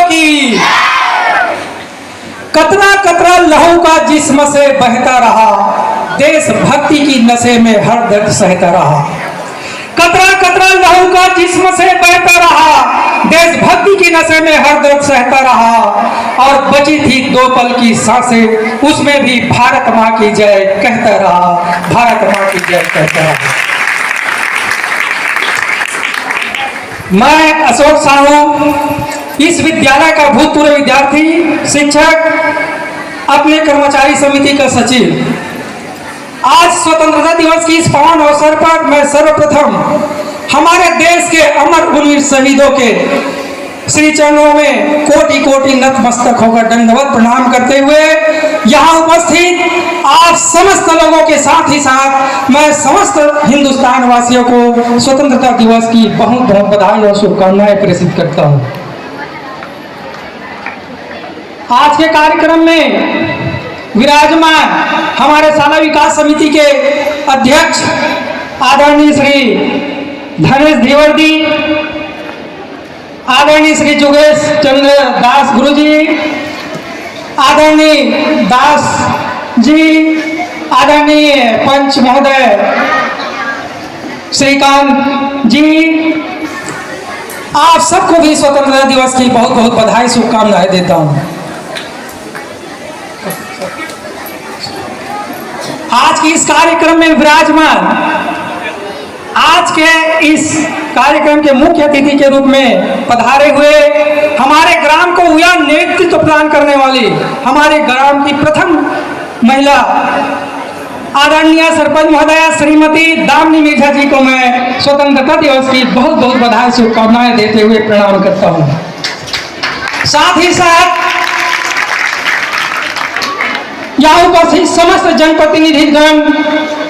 की। कतरा कतरा लहू का जिस्म से बहता रहा, देशभक्ति की नशे में हर दर्द सहता रहा। कतरा कतरा लहू का जिस्म से बहता रहा, देशभक्ति की नशे में हर दर्द सहता रहा। और बची थी 2 पल की सांसें, उसमें भी भारत माँ की जय कहता रहा, भारत माँ की जय कहता रहा। मैं अशोक साहू, इस विद्यालय का भूतपूर्व विद्यार्थी, शिक्षक, अपने कर्मचारी समिति का सचिव। आज स्वतंत्रता दिवस की इस पावन अवसर पर मैं सर्वप्रथम हमारे देश के अमर वीर शहीदों के श्री चरणों में कोटि कोटि नतमस्तक होकर दंडवत प्रणाम करते हुए यहाँ उपस्थित आप समस्त लोगों के साथ ही साथ मैं समस्त हिंदुस्तान वासियों को स्वतंत्रता दिवस की बहुत बहुत बधाई और शुभकामनाएं प्रेषित करता हूँ। आज के कार्यक्रम में विराजमान हमारे शाला विकास समिति के अध्यक्ष आदरणीय श्री धनेश द्विवेदी, आदरणीय श्री जोगेश चंद्र दास गुरुजी, आदरणीय दास जी, आदरणीय पंच महोदय श्रीकांत जी, आप सबको भी स्वतंत्रता दिवस की बहुत बहुत बधाई शुभकामनाएं देता हूं। आज की इस कार्यक्रम में विराजमान, आज के इस कार्यक्रम के मुख्य अतिथि के रूप में पधारे हुए हमारे ग्राम को उया नेतृत्व प्रदान करने वाली हमारे ग्राम की प्रथम महिला आदरणीय सरपंच महोदया श्रीमती दामिनी मिर्जा जी को मैं स्वतंत्रता दिवस की बहुत बहुत बधाई शुभकामनाएं देते हुए प्रणाम करता हूं। साथ ही साथ यहाँ उपस्थित समस्त जनप्रतिनिधिगण,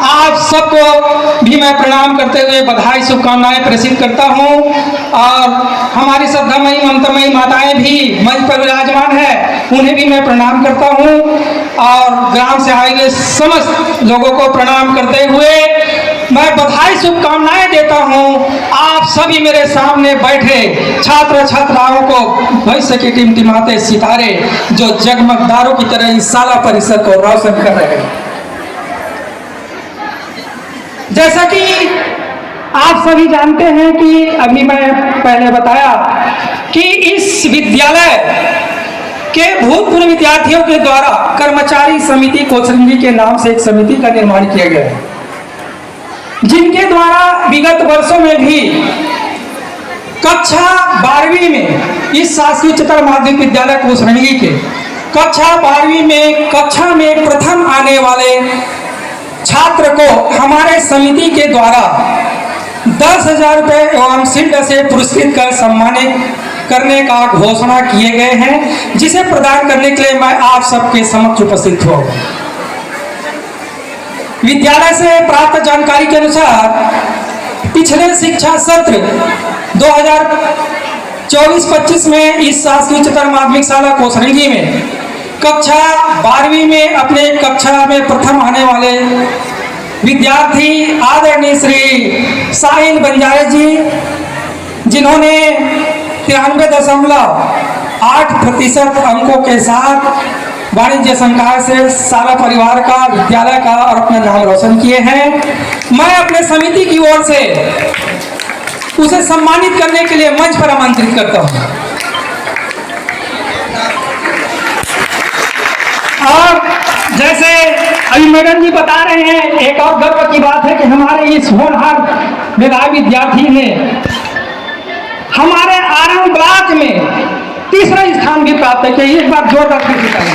आप सबको भी मैं प्रणाम करते हुए बधाई शुभकामनाएं प्रेषित करता हूँ। और हमारी श्रद्धामयी ममतामयी माताएं भी मंच पर विराजमान है, उन्हें भी मैं प्रणाम करता हूँ। और ग्राम से आए हुए समस्त लोगों को प्रणाम करते हुए मैं बधाई शुभकामनाएं देता हूँ। आप सभी मेरे सामने बैठे छात्र छात्राओं को भविष्य के टिमटिमाते सितारे जो जगमगदारों की तरह इस शाला परिसर को रोशन कर रहे हैं। जैसा कि आप सभी जानते हैं कि अभी मैं पहले बताया कि इस विद्यालय के भूतपूर्व विद्यार्थियों के द्वारा कर्मचारी समिति कोचरंगी के नाम से एक समिति का निर्माण किया गया है, जिनके द्वारा विगत वर्षों में भी कक्षा 12वीं में इस शासकीय उच्चतर माध्यमिक विद्यालय कोचरंगी के कक्षा 12वीं में कक्षा में प्रथम आने वाले छात्र को हमारे समिति के द्वारा 10,000 रुपये एवं शील्ड से पुरस्कृत कर सम्मानित करने का घोषणा किए गए हैं, जिसे प्रदान करने के लिए मैं आप सबके समक्ष उपस्थित हूँ। विद्यालय से प्राप्त जानकारी के अनुसार पिछले शिक्षा सत्र 2024-25 में इस शासकीय उच्चतर माध्यमिक शाला कोचरंगी में कक्षा 12वीं में अपने कक्षा में प्रथम आने वाले विद्यार्थी आदरणीय श्री साहिल बंजारे जी, जिन्होंने 93.8% अंकों के साथ वाणिज्य संकाय से शाला परिवार का, विद्यालय का और अपना नाम रोशन किए हैं, मैं अपने समिति की ओर से उसे सम्मानित करने के लिए मंच पर आमंत्रित करता हूं। और जैसे अभी मैडम जी बता रहे हैं, एक और गर्व की बात है कि हमारे इस होनहार मेधावी विद्यार्थी ने हमारे आरंग ब्लॉक में तीसरा स्थान भी प्राप्त किया। एक बार जोरदार ताली करें।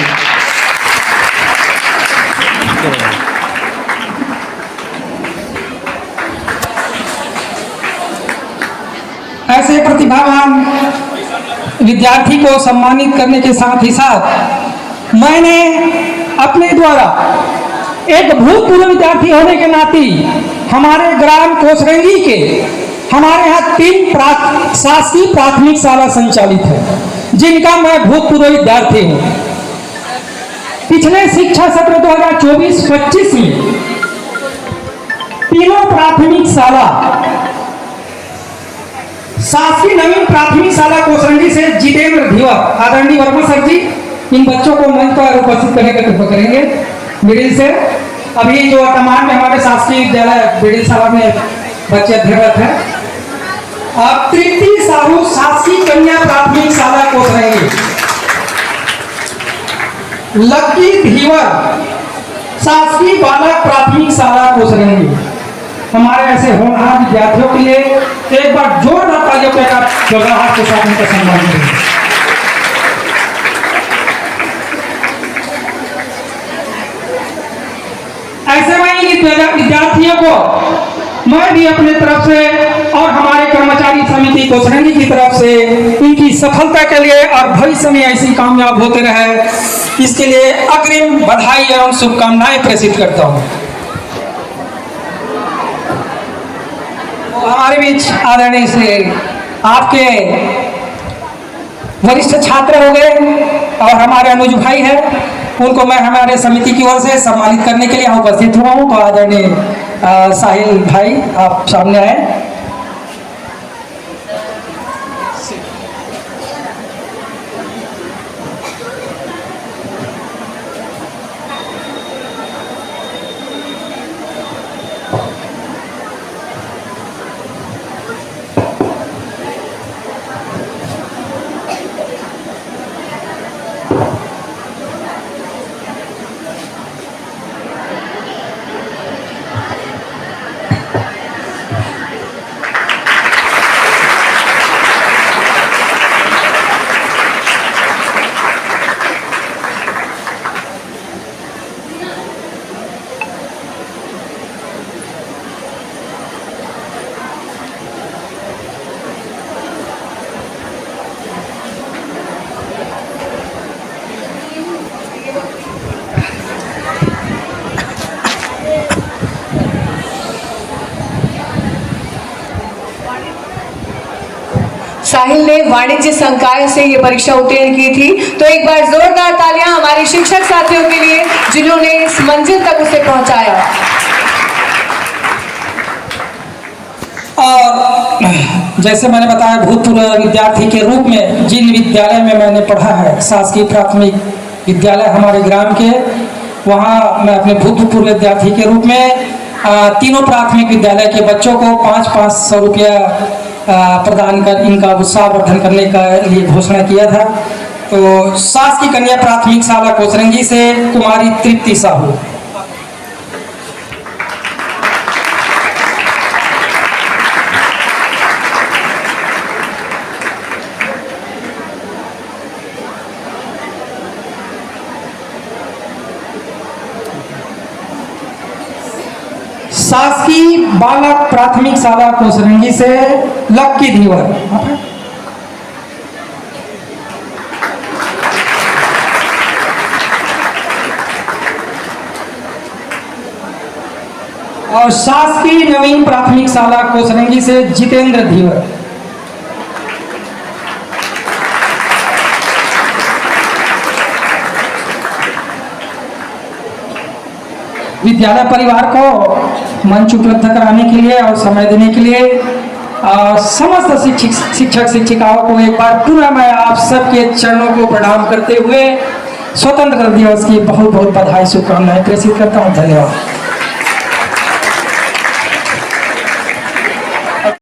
ऐसे प्रतिभावान विद्यार्थी को सम्मानित करने के साथ ही साथ मैंने अपने द्वारा एक भूतपूर्व विद्यार्थी होने के नाते हमारे ग्राम कोचरंगी के हमारे यहाँ 3 शासकीय प्राथमिक शाला संचालित है, जिनका मैं भूतपूर्व विद्यार्थी हूँ। पिछले शिक्षा सत्र 2024-25 में तीनों प्राथमिक शाला शासकीय नवीन प्राथमिक शाला कोसरंगी से जितेंद्र धीवर, आदरणीय वर्मा सर जी इन बच्चों को मंच पर उपस्थित करने का कृपा करेंगे। बिडिल से अभी जो वर्तमान में हमारे शासकीय विद्यालय बिडिल सभा में बच्चे अध्ययनरत हैं। अब तृप्ति साहू शासकीय कन्या प्राथमिक शाला कोसरंगी, लक्की धीवर शासकीय बालक प्राथमिक शाला कोसरंगी। हमारे ऐसे होनहार विद्यार्थियों के लिए एक बार जोरदार तालियों के साथ के साथ उनका सम्मान करें। ऐसे में इन विद्यार्थियों को मैं भी अपने तरफ से और हमारे कर्मचारी समिति कोसरंगी की तरफ से इनकी सफलता के लिए और भविष्य में ऐसी कामयाब होते रहे इसके लिए अग्रिम बधाई एवं शुभकामनाएं प्रेषित करता हूं। हमारे बीच आदरणीय से आपके वरिष्ठ छात्र हो गए और हमारे अनुज भाई है, उनको मैं हमारे समिति की ओर से सम्मानित करने के लिए यहाँ उपस्थित हुआ हूँ। तो आदरणीय साहिल भाई आप सामने आए। साहिल ने वाणिज्य संकाय से ये परीक्षा उत्तीर्ण की थी, तो एक बार जोरदार तालियां हमारे शिक्षक साथियों के लिए जिन्होंने इस मंजिल तक उसे पहुंचाया। और जैसे मैंने बताया भूतपूर्व विद्यार्थी के रूप में जिन विद्यालय में मैंने पढ़ा है, शासकीय प्राथमिक विद्यालय हमारे ग्राम के, वहाँ मैं अपने भूतपूर्व विद्यार्थी के रूप में तीनों प्राथमिक विद्यालय के बच्चों को 500 रुपया प्रदान कर इनका उत्साहवर्धन करने का लिए घोषणा किया था। तो शासकीय कन्या प्राथमिक शाला कोसरंगी से कुमारी तृप्ति साहू। शासकीय बालक प्राथमिक शाला कोसरंगी से लक्की धीवर। और शासकीय नवीन प्राथमिक शाला कोसरंगी से जितेंद्र धीवर। विद्यालय परिवार को मंच उपलब्ध कराने के लिए और समय देने के लिए समस्त शिक्षक शिक्षिकाओं को एक बार पुनः मैं आप सबके चरणों को प्रणाम करते हुए स्वतंत्रता दिवस की बहुत बहुत बधाई शुभकामनाएं प्रेषित करता हूं। धन्यवाद।